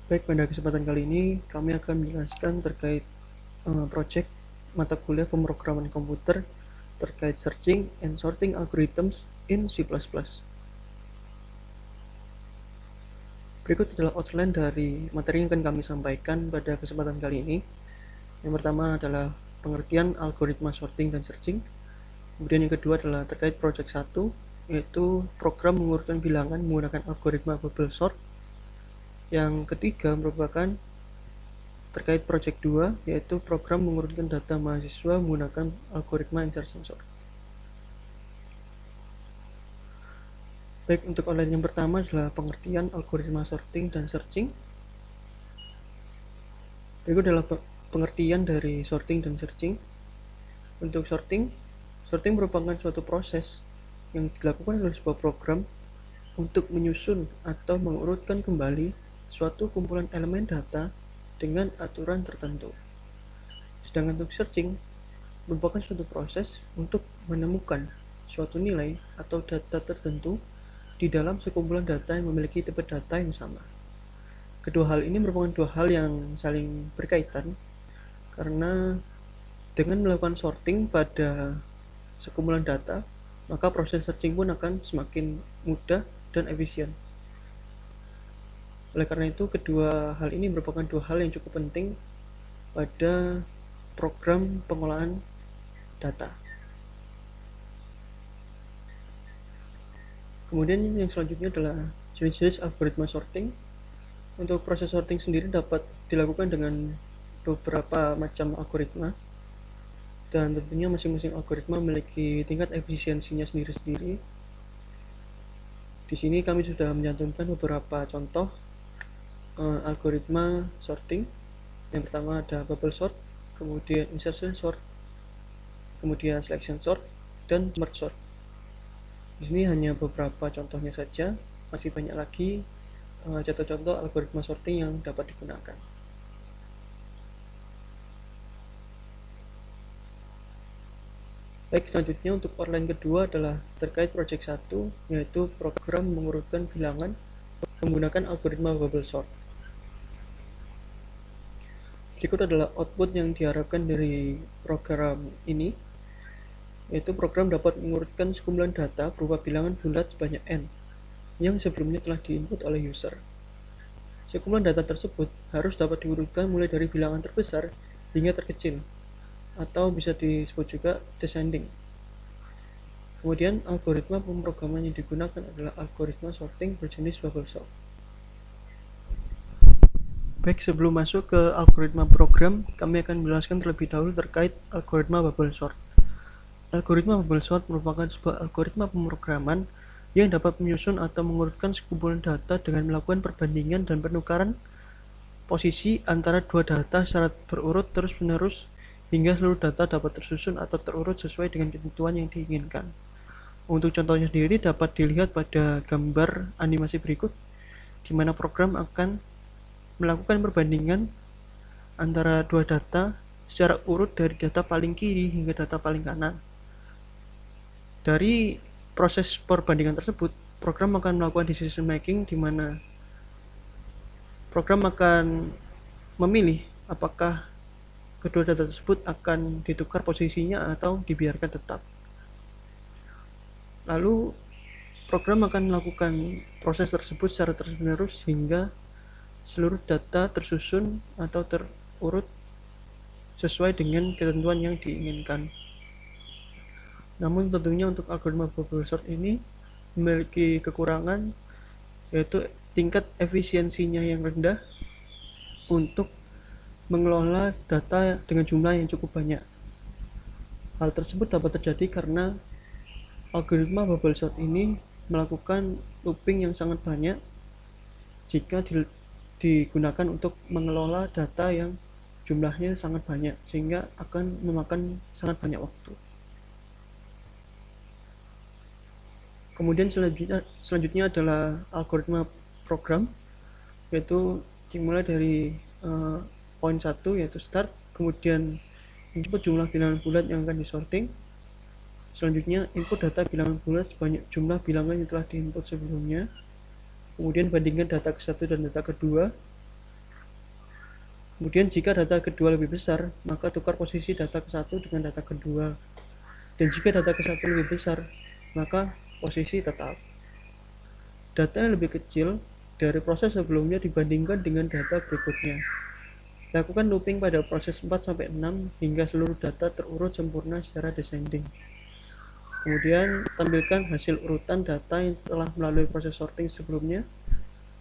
Baik, pada kesempatan kali ini kami akan menjelaskan terkait project mata kuliah pemrograman komputer terkait searching and sorting algorithms in C++. Berikut adalah outline dari materi yang akan kami sampaikan pada kesempatan kali ini. Yang pertama adalah pengertian algoritma sorting dan searching. Kemudian yang kedua adalah terkait project 1, yaitu program mengurutkan bilangan menggunakan algoritma bubble sort. Yang ketiga merupakan terkait project 2, yaitu program mengurutkan data mahasiswa menggunakan algoritma insertion sort. Baik, untuk outline yang pertama adalah pengertian algoritma sorting dan searching. Berikut adalah pengertian dari sorting dan searching. Untuk sorting merupakan suatu proses yang dilakukan oleh sebuah program untuk menyusun atau mengurutkan kembali suatu kumpulan elemen data dengan aturan tertentu. Sedangkan untuk searching merupakan suatu proses untuk menemukan suatu nilai atau data tertentu di dalam sekumpulan data yang memiliki tipe data yang sama. Kedua hal ini merupakan dua hal yang saling berkaitan, karena dengan melakukan sorting pada sekumpulan data, maka proses searching pun akan semakin mudah dan efisien. Oleh karena itu, kedua hal ini merupakan dua hal yang cukup penting pada program pengolahan data. Kemudian yang selanjutnya adalah jenis-jenis algoritma sorting. Untuk proses sorting sendiri dapat dilakukan dengan beberapa macam algoritma, dan tentunya masing-masing algoritma memiliki tingkat efisiensinya sendiri-sendiri. Di sini kami sudah mencantumkan beberapa contoh algoritma sorting. Yang pertama ada bubble sort, kemudian insertion sort, kemudian selection sort, dan merge sort. Di sini hanya beberapa contohnya saja, masih banyak lagi contoh-contoh algoritma sorting yang dapat digunakan. Baik, selanjutnya untuk outline kedua adalah terkait project 1, yaitu program mengurutkan bilangan menggunakan algoritma bubble sort. Berikut adalah output yang diharapkan dari program ini, yaitu program dapat mengurutkan sekumpulan data berupa bilangan bulat sebanyak n yang sebelumnya telah diinput oleh user. Sekumpulan data tersebut harus dapat diurutkan mulai dari bilangan terbesar hingga terkecil, atau bisa disebut juga descending. Kemudian algoritma pemrograman yang digunakan adalah algoritma sorting berjenis bubble sort. Baik, sebelum masuk ke algoritma program, kami akan menjelaskan terlebih dahulu terkait algoritma bubble sort. Algoritma bubble sort merupakan sebuah algoritma pemrograman yang dapat menyusun atau mengurutkan sekumpulan data dengan melakukan perbandingan dan penukaran posisi antara dua data secara berurut terus-menerus hingga seluruh data dapat tersusun atau terurut sesuai dengan ketentuan yang diinginkan. Untuk contohnya sendiri dapat dilihat pada gambar animasi berikut, di mana program akan melakukan perbandingan antara dua data secara urut dari data paling kiri hingga data paling kanan. Dari proses perbandingan tersebut, program akan melakukan decision making, di mana program akan memilih apakah kedua data tersebut akan ditukar posisinya atau dibiarkan tetap. Lalu program akan melakukan proses tersebut secara terus-menerus hingga seluruh data tersusun atau terurut sesuai dengan ketentuan yang diinginkan. Namun tentunya untuk algoritma bubble sort ini memiliki kekurangan, yaitu tingkat efisiensinya yang rendah untuk mengelola data dengan jumlah yang cukup banyak. Hal tersebut dapat terjadi karena algoritma bubble sort ini melakukan looping yang sangat banyak jika digunakan untuk mengelola data yang jumlahnya sangat banyak, sehingga akan memakan sangat banyak waktu. Kemudian selanjutnya adalah algoritma program, yaitu dimulai dari poin 1, yaitu start, kemudian input jumlah bilangan bulat yang akan disorting. Selanjutnya input data bilangan bulat sebanyak jumlah bilangan yang telah diinput sebelumnya. Kemudian bandingkan data ke-1 dan data kedua. Kemudian jika data kedua lebih besar, maka tukar posisi data ke satu dengan data kedua. Dan jika data ke satu lebih besar, maka posisi tetap. Data yang lebih kecil dari proses sebelumnya dibandingkan dengan data berikutnya. Lakukan looping pada proses 4-6 hingga seluruh data terurut sempurna secara descending. Kemudian tampilkan hasil urutan data yang telah melalui proses sorting sebelumnya.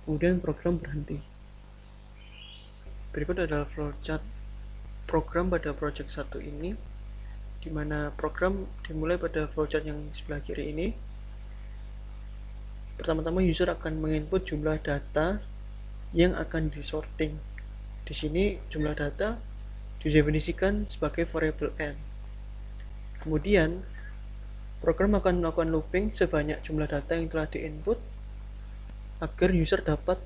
Kemudian program berhenti. Berikut adalah flowchart program pada project 1 ini, di mana program dimulai pada flowchart yang sebelah kiri ini. Pertama-tama user akan menginput jumlah data yang akan disorting. Di sini jumlah data didefinisikan sebagai variable n. Kemudian program akan melakukan looping sebanyak jumlah data yang telah diinput agar user dapat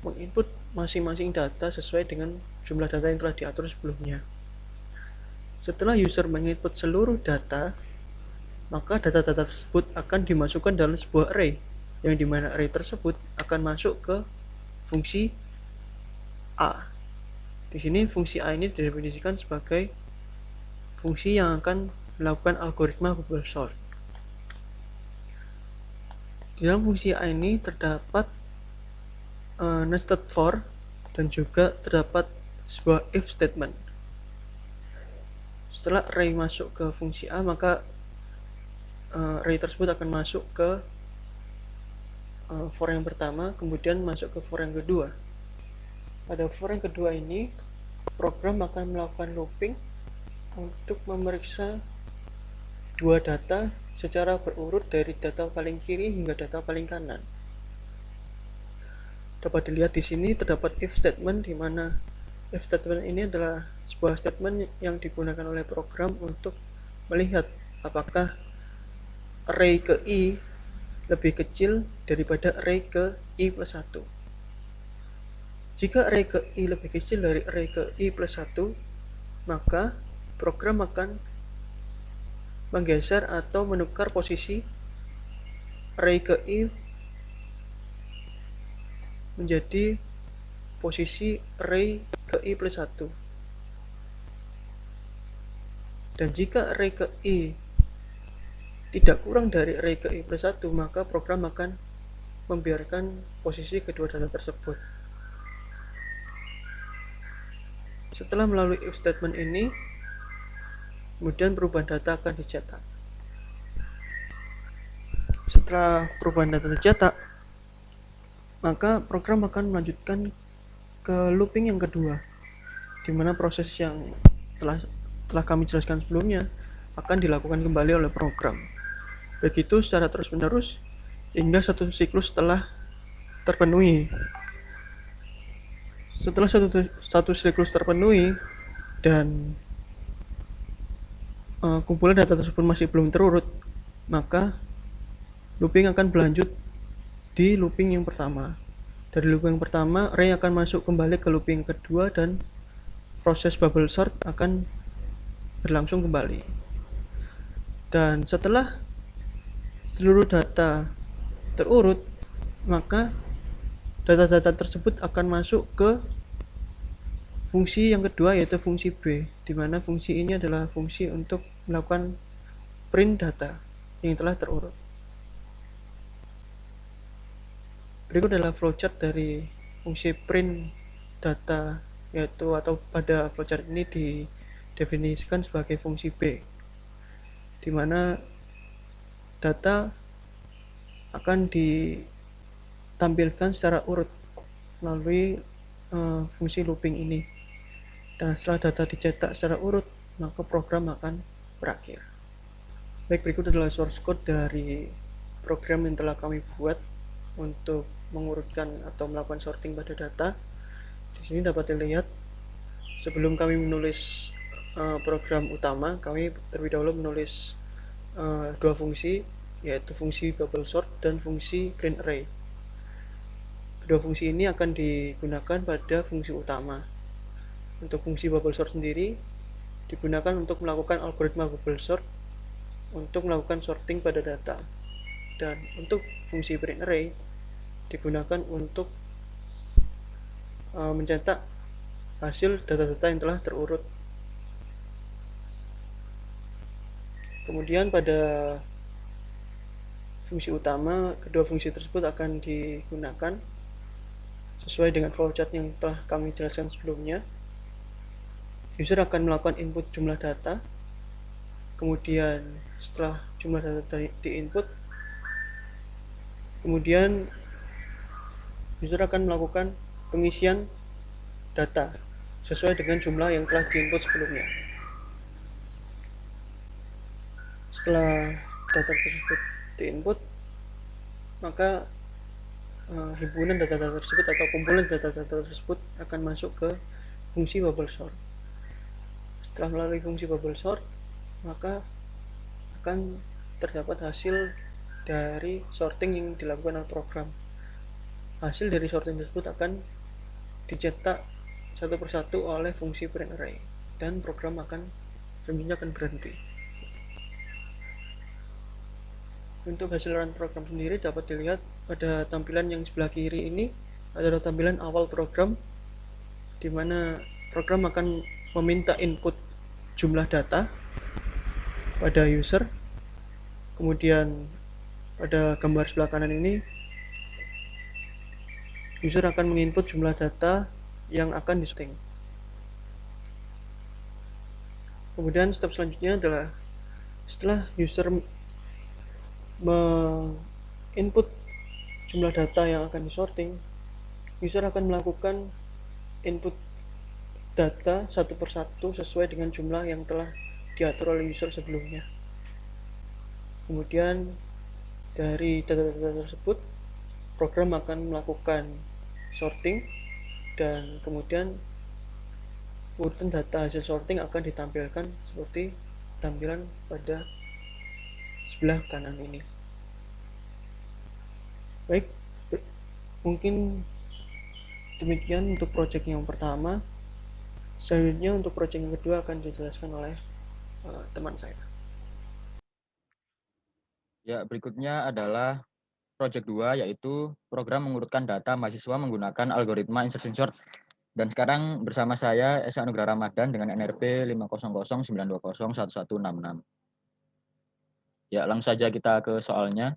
menginput masing-masing data sesuai dengan jumlah data yang telah diatur sebelumnya. Setelah user menginput seluruh data, maka data-data tersebut akan dimasukkan dalam sebuah array, yang dimana array tersebut akan masuk ke fungsi A. Di sini fungsi A ini didefinisikan sebagai fungsi yang akan melakukan algoritma bubble sort. Di dalam fungsi A ini terdapat nested for dan juga terdapat sebuah if statement. Setelah array masuk ke fungsi A, maka array tersebut akan masuk ke for yang pertama, kemudian masuk ke for yang kedua. Pada for yang kedua ini, program akan melakukan looping untuk memeriksa dua data secara berurut dari data paling kiri hingga data paling kanan. Dapat dilihat di sini terdapat if statement, di mana if statement ini adalah sebuah statement yang digunakan oleh program untuk melihat apakah array ke i lebih kecil daripada array ke i plus 1. Jika array ke i lebih kecil dari array ke i plus 1, maka program akan menggeser atau menukar posisi array ke i menjadi posisi array ke i plus 1. Dan jika array ke i tidak kurang dari array ke i plus 1, maka program akan membiarkan posisi kedua data tersebut. Setelah melalui if statement ini, kemudian perubahan data akan dicetak. Setelah perubahan data dicetak, maka program akan melanjutkan ke looping yang kedua, di mana proses yang telah kami jelaskan sebelumnya akan dilakukan kembali oleh program. Begitu secara terus-menerus hingga satu siklus telah terpenuhi. Setelah satu siklus terpenuhi dan kumpulan data tersebut masih belum terurut, maka looping akan berlanjut di looping yang pertama. Dari looping yang pertama, array akan masuk kembali ke looping kedua dan proses bubble sort akan berlangsung kembali. Dan setelah seluruh data terurut, maka data-data tersebut akan masuk ke fungsi yang kedua, yaitu fungsi B, di mana fungsi ini adalah fungsi untuk melakukan print data yang telah terurut. Berikut adalah flowchart dari fungsi print data, yaitu atau pada flowchart ini didefinisikan sebagai fungsi B, di mana data akan ditampilkan secara urut melalui fungsi looping ini. Dan setelah data dicetak secara urut, maka program akan berakhir. Baik, berikut adalah source code dari program yang telah kami buat untuk mengurutkan atau melakukan sorting pada data. Di sini dapat dilihat sebelum kami menulis program utama, kami terlebih dahulu menulis dua fungsi, yaitu fungsi bubble sort dan fungsi print array. Kedua fungsi ini akan digunakan pada fungsi utama. Untuk fungsi bubble sort sendiri digunakan untuk melakukan algoritma bubble sort untuk melakukan sorting pada data. Dan untuk fungsi print array digunakan untuk mencetak hasil data-data yang telah terurut. Kemudian pada fungsi utama, kedua fungsi tersebut akan digunakan sesuai dengan flowchart yang telah kami jelaskan sebelumnya. User akan melakukan input jumlah data, kemudian setelah jumlah data di-input, kemudian user akan melakukan pengisian data sesuai dengan jumlah yang telah di-input sebelumnya. Setelah data tersebut di-input, maka himpunan data-data tersebut atau kumpulan data-data tersebut akan masuk ke fungsi bubble sort. Setelah melalui fungsi bubble sort, maka akan terdapat hasil dari sorting yang dilakukan oleh program. Hasil dari sorting tersebut akan dicetak satu persatu oleh fungsi print array dan program selanjutnya akan berhenti. Untuk hasil run program sendiri dapat dilihat pada tampilan yang sebelah kiri ini adalah tampilan awal program, di mana program akan meminta input jumlah data pada user. Kemudian pada gambar sebelah kanan ini user akan menginput jumlah data yang akan disorting. Kemudian step selanjutnya adalah setelah user input jumlah data yang akan disorting, user akan melakukan input data satu persatu sesuai dengan jumlah yang telah diatur oleh user sebelumnya. Kemudian dari data-data tersebut, program akan melakukan sorting dan kemudian urutan data hasil sorting akan ditampilkan seperti tampilan pada sebelah kanan ini. Baik, mungkin demikian untuk project yang pertama. Selanjutnya untuk project yang kedua akan dijelaskan oleh teman saya. Ya, berikutnya adalah project 2, yaitu program mengurutkan data mahasiswa menggunakan algoritma insertion sort. Dan sekarang bersama saya Esa Anugrah Ramadan dengan NRP 50092011166. Ya, langsung saja kita ke soalnya.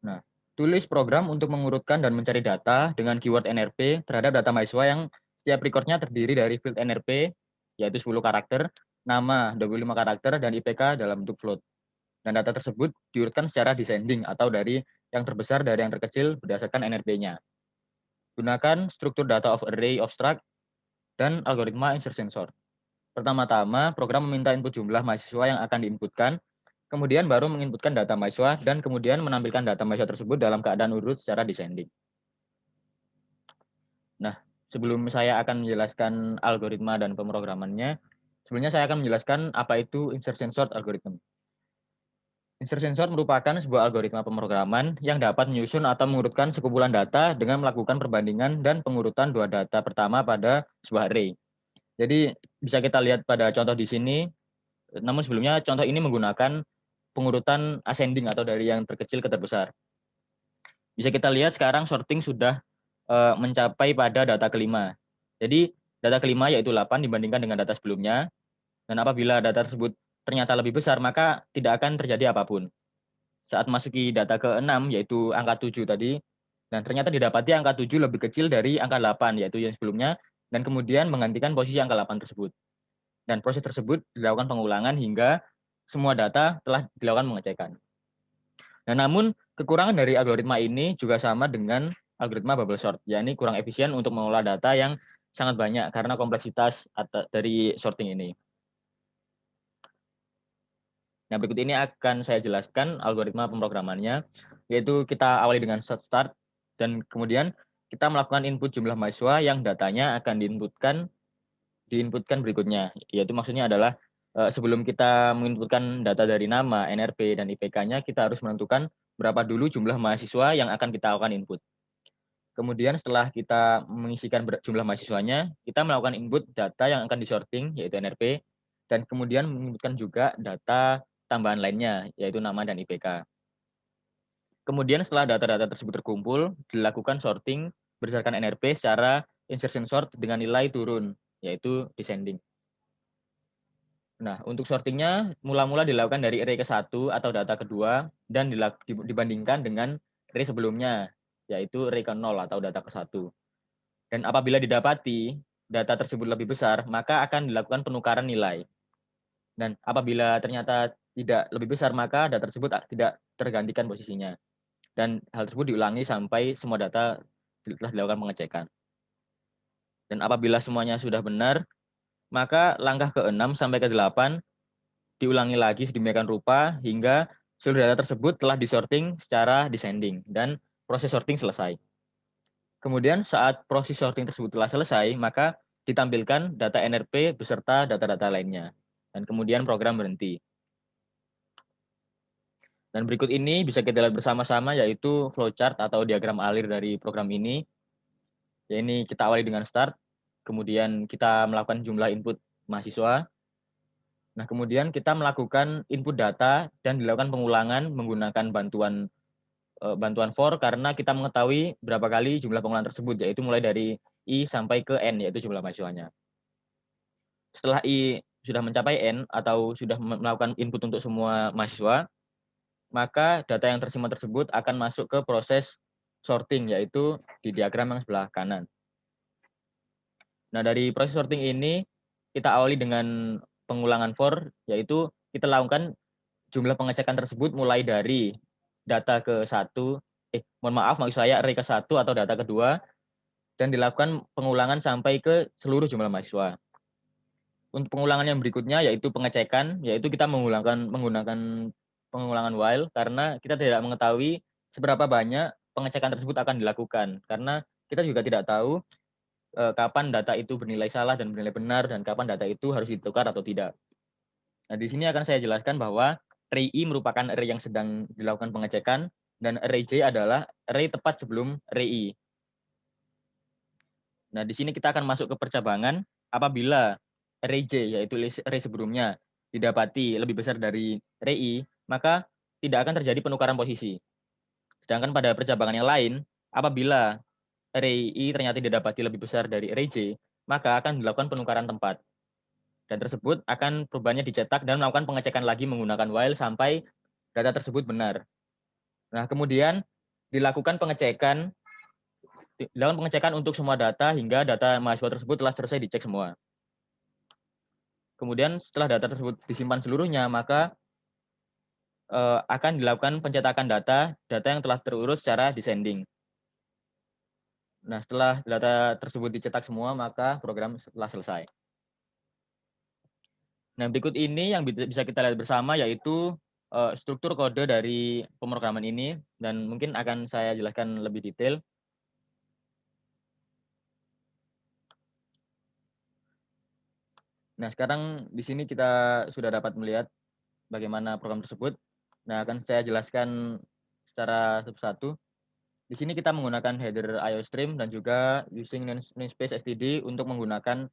Nah, tulis program untuk mengurutkan dan mencari data dengan keyword NRP terhadap data mahasiswa yang setiap recordnya terdiri dari field NRP, yaitu 10 karakter, nama 25 karakter, dan IPK dalam bentuk float. Dan data tersebut diurutkan secara descending atau dari yang terbesar dari yang terkecil berdasarkan NRP-nya. Gunakan struktur data of array of struct dan algoritma insertion sort. Pertama-tama, program meminta input jumlah mahasiswa yang akan diinputkan, kemudian baru menginputkan data mahasiswa, dan kemudian menampilkan data mahasiswa tersebut dalam keadaan urut secara descending. Nah, sebelum saya akan menjelaskan algoritma dan pemrogramannya, sebelumnya saya akan menjelaskan apa itu insertion sort algorithm. Insertion sort merupakan sebuah algoritma pemrograman yang dapat menyusun atau mengurutkan sekumpulan data dengan melakukan perbandingan dan pengurutan dua data pertama pada sebuah array. Jadi bisa kita lihat pada contoh di sini, namun sebelumnya contoh ini menggunakan pengurutan ascending atau dari yang terkecil ke terbesar. Bisa kita lihat sekarang sorting sudah mencapai pada data kelima. Jadi data kelima yaitu 8 dibandingkan dengan data sebelumnya. Dan apabila data tersebut ternyata lebih besar, maka tidak akan terjadi apapun. Saat masuki data ke-6, yaitu angka 7 tadi, dan ternyata didapati angka 7 lebih kecil dari angka 8, yaitu yang sebelumnya, dan kemudian menggantikan posisi angka 8 tersebut. Dan proses tersebut dilakukan pengulangan hingga semua data telah dilakukan pengecekan. Nah, namun kekurangan dari algoritma ini juga sama dengan algoritma bubble sort, yakni kurang efisien untuk mengolah data yang sangat banyak karena kompleksitas dari sorting ini. Nah, berikut ini akan saya jelaskan algoritma pemrogramannya, yaitu kita awali dengan set start, dan kemudian kita melakukan input jumlah mahasiswa yang datanya akan diinputkan berikutnya, yaitu maksudnya adalah sebelum kita menginputkan data dari nama, NRP, dan IPK-nya, kita harus menentukan berapa dulu jumlah mahasiswa yang akan kita lakukan input. Kemudian setelah kita mengisikan jumlah mahasiswanya, kita melakukan input data yang akan disorting, yaitu NRP, dan kemudian menginputkan juga data tambahan lainnya, yaitu nama dan IPK. Kemudian setelah data-data tersebut terkumpul, dilakukan sorting berdasarkan NRP secara insertion sort dengan nilai turun, yaitu descending. Nah, untuk sortingnya mula-mula dilakukan dari array ke-1 atau data kedua dan dibandingkan dengan array sebelumnya, yaitu array ke-0 atau data ke-1. Dan apabila didapati data tersebut lebih besar, maka akan dilakukan penukaran nilai. Dan apabila ternyata tidak lebih besar, maka data tersebut tidak tergantikan posisinya. Dan hal tersebut diulangi sampai semua data telah dilakukan pengecekan. Dan apabila semuanya sudah benar, maka langkah ke-6 sampai ke-8 diulangi lagi sedemikian rupa hingga seluruh data tersebut telah disorting secara descending dan proses sorting selesai. Kemudian saat proses sorting tersebut telah selesai, maka ditampilkan data NRP beserta data-data lainnya. Dan kemudian program berhenti. Dan berikut ini bisa kita lihat bersama-sama yaitu flowchart atau diagram alir dari program ini. Ya, ini kita awali dengan start, kemudian kita melakukan jumlah input mahasiswa. Nah, kemudian kita melakukan input data dan dilakukan pengulangan menggunakan bantuan for karena kita mengetahui berapa kali jumlah pengulangan tersebut, yaitu mulai dari I sampai ke N, yaitu jumlah mahasiswanya. Setelah I sudah mencapai N atau sudah melakukan input untuk semua mahasiswa, maka data yang tersimpan tersebut akan masuk ke proses sorting, yaitu di diagram yang sebelah kanan. Nah, dari proses sorting ini, kita awali dengan pengulangan for, yaitu kita lakukan jumlah pengecekan tersebut mulai dari data ke-1, maksud saya array ke-1 atau data kedua, dan dilakukan pengulangan sampai ke seluruh jumlah mahasiswa. Untuk pengulangan yang berikutnya yaitu pengecekan, yaitu kita menggunakan pengulangan while karena kita tidak mengetahui seberapa banyak pengecekan tersebut akan dilakukan karena kita juga tidak tahu kapan data itu bernilai salah dan bernilai benar dan kapan data itu harus ditukar atau tidak. Nah, di sini akan saya jelaskan bahwa array I merupakan array yang sedang dilakukan pengecekan dan array J adalah array tepat sebelum array I. Nah, di sini kita akan masuk ke percabangan apabila array J, yaitu array sebelumnya, didapati lebih besar dari array I, maka tidak akan terjadi penukaran posisi. Sedangkan pada percabangan yang lain, apabila array I ternyata didapati lebih besar dari array J, maka akan dilakukan penukaran tempat. Dan tersebut akan perubahannya dicetak dan melakukan pengecekan lagi menggunakan while sampai data tersebut benar. Nah, kemudian dilakukan pengecekan untuk semua data hingga data mahasiswa tersebut telah selesai dicek semua. Kemudian setelah data tersebut disimpan seluruhnya, maka akan dilakukan pencetakan data yang telah terurus secara descending. Nah, setelah data tersebut dicetak semua, maka program telah selesai. Nah, berikut ini yang bisa kita lihat bersama yaitu struktur kode dari pemrograman ini dan mungkin akan saya jelaskan lebih detail. Nah, sekarang di sini kita sudah dapat melihat bagaimana program tersebut. Nah, akan saya jelaskan secara satu-satu. Di sini kita menggunakan header IOStream dan juga using namespace std untuk menggunakan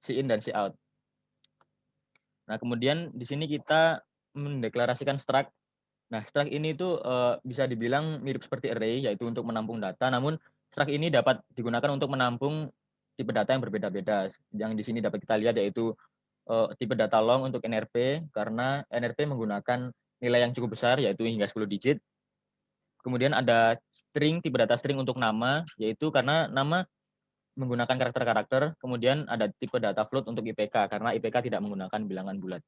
cin dan cout. Nah, kemudian di sini kita mendeklarasikan struct. Nah, struct ini tuh bisa dibilang mirip seperti array, yaitu untuk menampung data. Namun, struct ini dapat digunakan untuk menampung tipe data yang berbeda-beda. Yang di sini dapat kita lihat yaitu tipe data long untuk NRP, karena NRP menggunakan nilai yang cukup besar, yaitu hingga 10 digit. Kemudian ada string, tipe data string untuk nama, yaitu karena nama menggunakan karakter-karakter. Kemudian ada tipe data float untuk IPK, karena IPK tidak menggunakan bilangan bulat.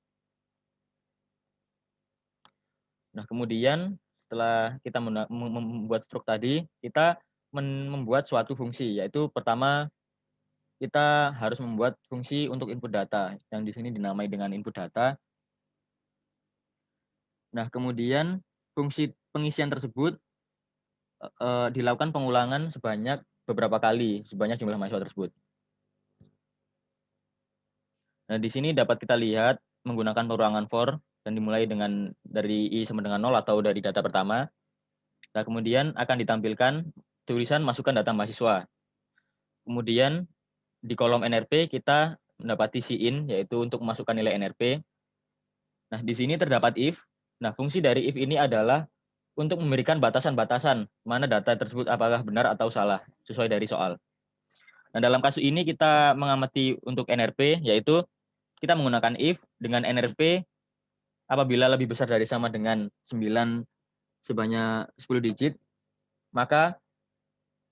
Nah, kemudian setelah kita membuat struk tadi, kita membuat suatu fungsi, yaitu pertama kita harus membuat fungsi untuk input data, yang di sini dinamai dengan input data. Nah, kemudian fungsi pengisian tersebut dilakukan pengulangan sebanyak beberapa kali, sebanyak jumlah mahasiswa tersebut. Nah, di sini dapat kita lihat menggunakan perulangan for dan dimulai dari I sama dengan 0 atau dari data pertama. Nah, kemudian akan ditampilkan tulisan masukkan data mahasiswa. Kemudian di kolom NRP kita mendapati cin, yaitu untuk memasukkan nilai NRP. Nah, di sini terdapat if. Nah, fungsi dari if ini adalah untuk memberikan batasan-batasan mana data tersebut apakah benar atau salah, sesuai dari soal. Nah, dalam kasus ini kita mengamati untuk NRP, yaitu kita menggunakan if dengan NRP apabila lebih besar dari sama dengan 9 sebanyak 10 digit, maka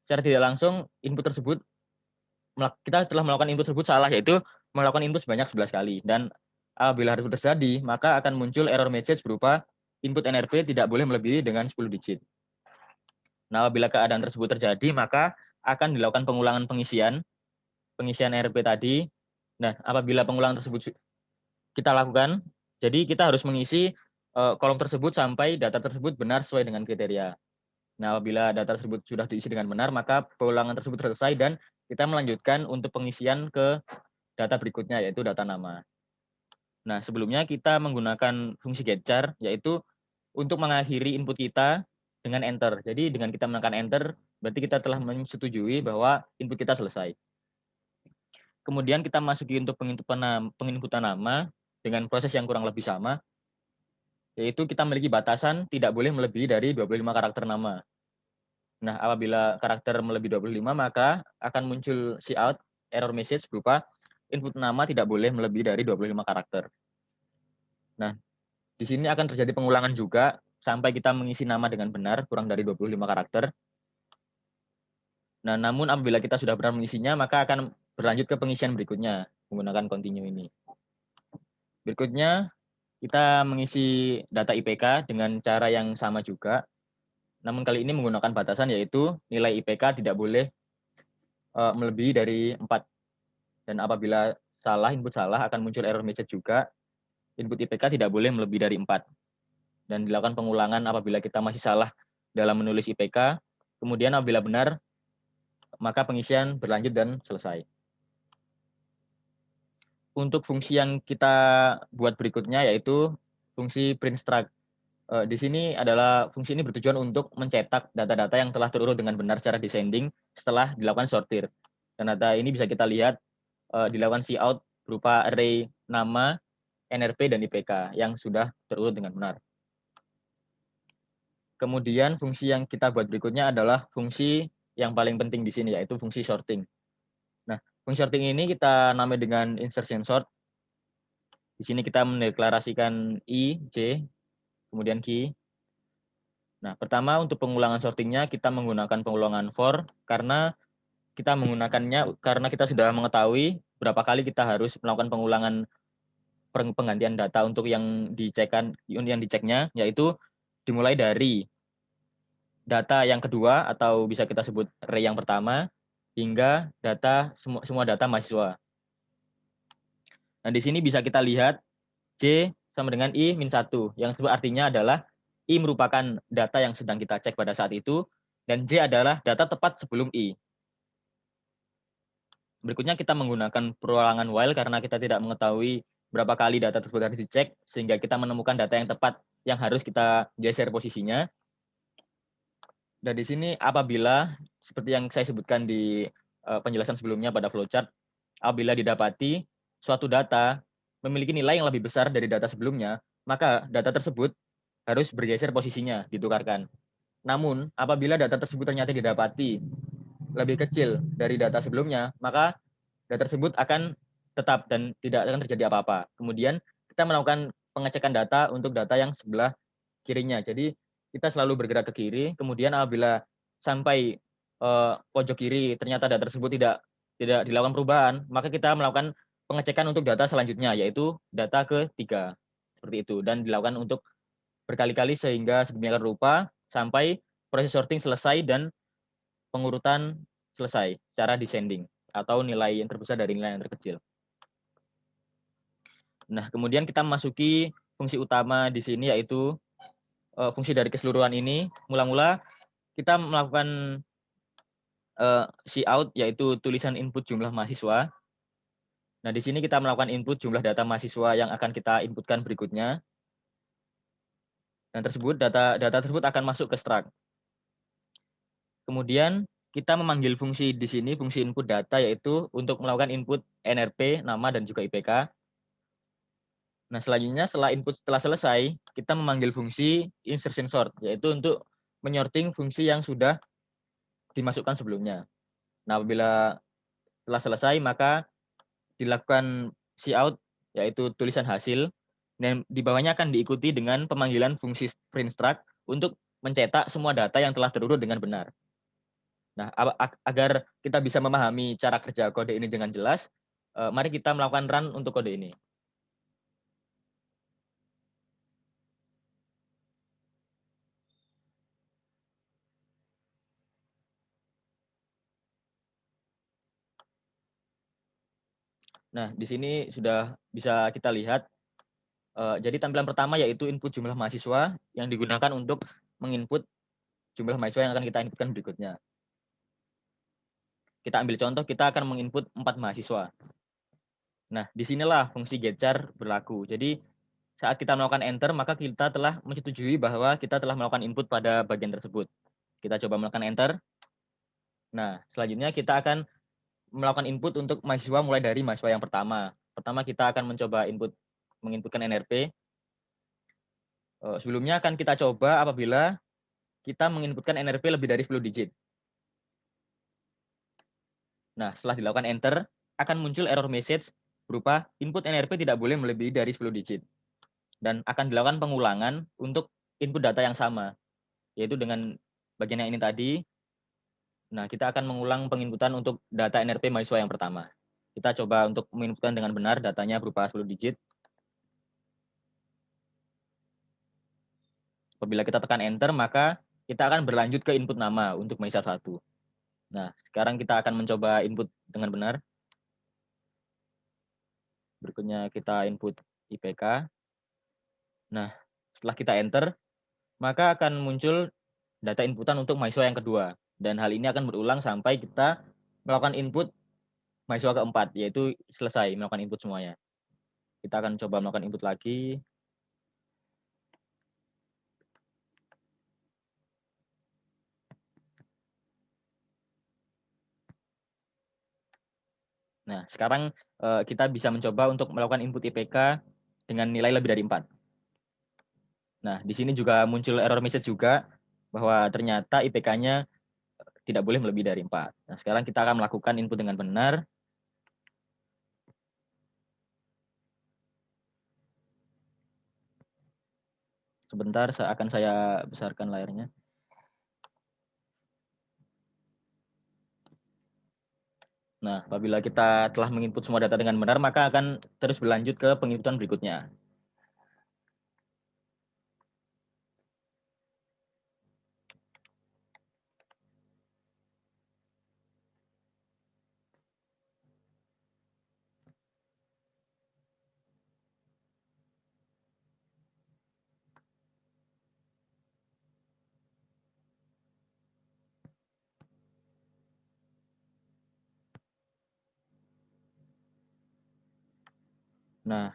secara tidak langsung input tersebut kita telah melakukan input tersebut salah, yaitu melakukan input sebanyak 11 kali. Dan apabila hal tersebut terjadi, maka akan muncul error message berupa input NRP tidak boleh melebihi dengan 10 digit. Nah, apabila keadaan tersebut terjadi, maka akan dilakukan pengulangan pengisian NRP tadi. Nah, apabila pengulangan tersebut kita lakukan, jadi kita harus mengisi kolom tersebut sampai data tersebut benar sesuai dengan kriteria. Nah, apabila data tersebut sudah diisi dengan benar, maka pengulangan tersebut selesai dan kita melanjutkan untuk pengisian ke data berikutnya, yaitu data nama. Nah, sebelumnya kita menggunakan fungsi getchar, yaitu untuk mengakhiri input kita dengan enter. Jadi dengan kita menekan enter, berarti kita telah menyetujui bahwa input kita selesai. Kemudian kita masuki untuk penginputan nama dengan proses yang kurang lebih sama, yaitu kita memiliki batasan tidak boleh melebihi dari 25 karakter nama. Nah, apabila karakter melebihi 25, maka akan muncul cout error message berupa input nama tidak boleh melebihi dari 25 karakter. Nah, di sini akan terjadi pengulangan juga sampai kita mengisi nama dengan benar kurang dari 25 karakter. Nah, namun apabila kita sudah benar mengisinya, maka akan berlanjut ke pengisian berikutnya menggunakan continue ini. Berikutnya, kita mengisi data IPK dengan cara yang sama juga. Namun kali ini menggunakan batasan, yaitu nilai IPK tidak boleh melebihi dari 4. Dan apabila input salah, akan muncul error message juga. Input IPK tidak boleh melebihi dari 4. Dan dilakukan pengulangan apabila kita masih salah dalam menulis IPK. Kemudian apabila benar, maka pengisian berlanjut dan selesai. Untuk fungsi yang kita buat berikutnya yaitu fungsi print struct. Di sini adalah fungsi ini bertujuan untuk mencetak data-data yang telah terurut dengan benar secara descending setelah dilakukan sortir. Dan data ini bisa kita lihat dilakukan cout berupa array nama, NRP, dan IPK yang sudah terurut dengan benar. Kemudian fungsi yang kita buat berikutnya adalah fungsi yang paling penting di sini, yaitu fungsi sorting. Nah, fungsi sorting ini kita namai dengan insertion sort. Di sini kita mendeklarasikan I, J, kemudian key. Nah, pertama untuk pengulangan sortingnya kita menggunakan pengulangan for karena kita menggunakannya karena kita sudah mengetahui berapa kali kita harus melakukan pengulangan penggantian data untuk yang diceknya, yaitu dimulai dari data yang kedua atau bisa kita sebut array yang pertama hingga data semua data mahasiswa. Nah, di sini bisa kita lihat J sama dengan I min 1, yang artinya adalah I merupakan data yang sedang kita cek pada saat itu, dan J adalah data tepat sebelum I. Berikutnya kita menggunakan perulangan while karena kita tidak mengetahui berapa kali data tersebut harus dicek, sehingga kita menemukan data yang tepat yang harus kita geser posisinya. Dan di sini apabila, seperti yang saya sebutkan di penjelasan sebelumnya pada flowchart, apabila didapati suatu data memiliki nilai yang lebih besar dari data sebelumnya, maka data tersebut harus bergeser posisinya, ditukarkan. Namun, apabila data tersebut ternyata didapati lebih kecil dari data sebelumnya, maka data tersebut akan tetap dan tidak akan terjadi apa-apa. Kemudian, kita melakukan pengecekan data untuk data yang sebelah kirinya. Jadi, kita selalu bergerak ke kiri, kemudian apabila sampai pojok kiri ternyata data tersebut tidak dilakukan perubahan, maka kita melakukan pengecekan untuk data selanjutnya, yaitu data ketiga. Seperti itu. Dan dilakukan untuk berkali-kali sehingga sedemikian rupa sampai proses sorting selesai dan pengurutan selesai secara descending atau nilai yang terbesar dari nilai yang terkecil. Nah, kemudian kita memasuki fungsi utama di sini, yaitu fungsi dari keseluruhan ini. Mula-mula kita melakukan cout, yaitu tulisan input jumlah mahasiswa. Nah, di sini kita melakukan input jumlah data mahasiswa yang akan kita inputkan berikutnya. Dan data tersebut akan masuk ke struct. Kemudian kita memanggil fungsi di sini, fungsi input data, yaitu untuk melakukan input NRP, nama, dan juga IPK. Nah, selanjutnya setelah input setelah selesai, kita memanggil fungsi insertion sort, yaitu untuk menyorting fungsi yang sudah dimasukkan sebelumnya. Nah, apabila Setelah selesai, maka dilakukan cout, yaitu tulisan hasil, dan di bawahnya akan diikuti dengan pemanggilan fungsi print struct untuk mencetak semua data yang telah terurut dengan benar. Nah, agar kita bisa memahami cara kerja kode ini dengan jelas, mari kita melakukan run untuk kode ini. Nah, di sini sudah bisa kita lihat, jadi tampilan pertama yaitu input jumlah mahasiswa yang digunakan untuk menginput jumlah mahasiswa yang akan kita inputkan berikutnya. Kita ambil contoh, kita akan menginput 4 mahasiswa. Nah, disinilah fungsi getchar berlaku. Jadi, saat kita melakukan enter, maka kita telah menyetujui bahwa kita telah melakukan input pada bagian tersebut. Kita coba melakukan enter. Nah, selanjutnya kita akan melakukan input untuk mahasiswa mulai dari mahasiswa yang pertama. Pertama kita akan mencoba menginputkan NRP. Sebelumnya akan kita coba apabila kita menginputkan NRP lebih dari 10 digit. Nah, setelah dilakukan enter, akan muncul error message berupa input NRP tidak boleh melebihi dari 10 digit. Dan akan dilakukan pengulangan untuk input data yang sama, yaitu dengan bagian yang ini tadi. Nah, kita akan mengulang penginputan untuk data NRP mahasiswa yang pertama. Kita coba untuk menginputkan dengan benar datanya berupa 10 digit. Apabila kita tekan enter, maka kita akan berlanjut ke input nama untuk mahasiswa 1. Nah, sekarang kita akan mencoba input dengan benar. Berikutnya kita input IPK. Nah, setelah kita enter, maka akan muncul data inputan untuk mahasiswa yang kedua. Dan hal ini akan berulang sampai kita melakukan input mahasiswa keempat, yaitu selesai melakukan input semuanya. Kita akan coba melakukan input lagi. Nah, sekarang kita bisa mencoba untuk melakukan input IPK dengan nilai lebih dari 4. Nah, di sini juga muncul error message juga bahwa ternyata IPK-nya tidak boleh melebihi dari 4. Nah, sekarang kita akan melakukan input dengan benar. Sebentar, akan saya besarkan layarnya. Nah, apabila kita telah menginput semua data dengan benar, maka akan terus berlanjut ke penginputan berikutnya. Nah,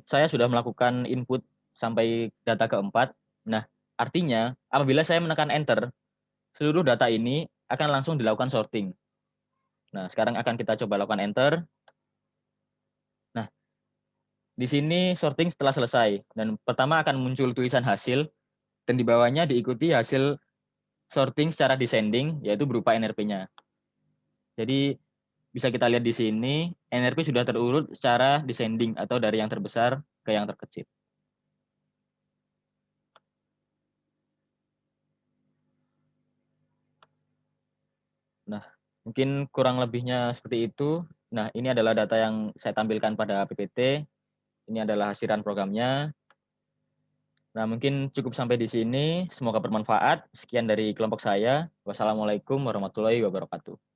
saya sudah melakukan input sampai data keempat. Nah, artinya apabila saya menekan enter, seluruh data ini akan langsung dilakukan sorting. Nah, sekarang akan kita coba lakukan enter. Nah, di sini sorting setelah selesai. Dan pertama akan muncul tulisan hasil, dan di bawahnya diikuti hasil sorting secara descending, yaitu berupa NRP-nya. Jadi, bisa kita lihat di sini, NRP sudah terurut secara descending, atau dari yang terbesar ke yang terkecil. Nah, mungkin kurang lebihnya seperti itu. Nah, ini adalah data yang saya tampilkan pada PPT. Ini adalah hasilan programnya. Nah, mungkin cukup sampai di sini. Semoga bermanfaat. Sekian dari kelompok saya. Wassalamualaikum warahmatullahi wabarakatuh.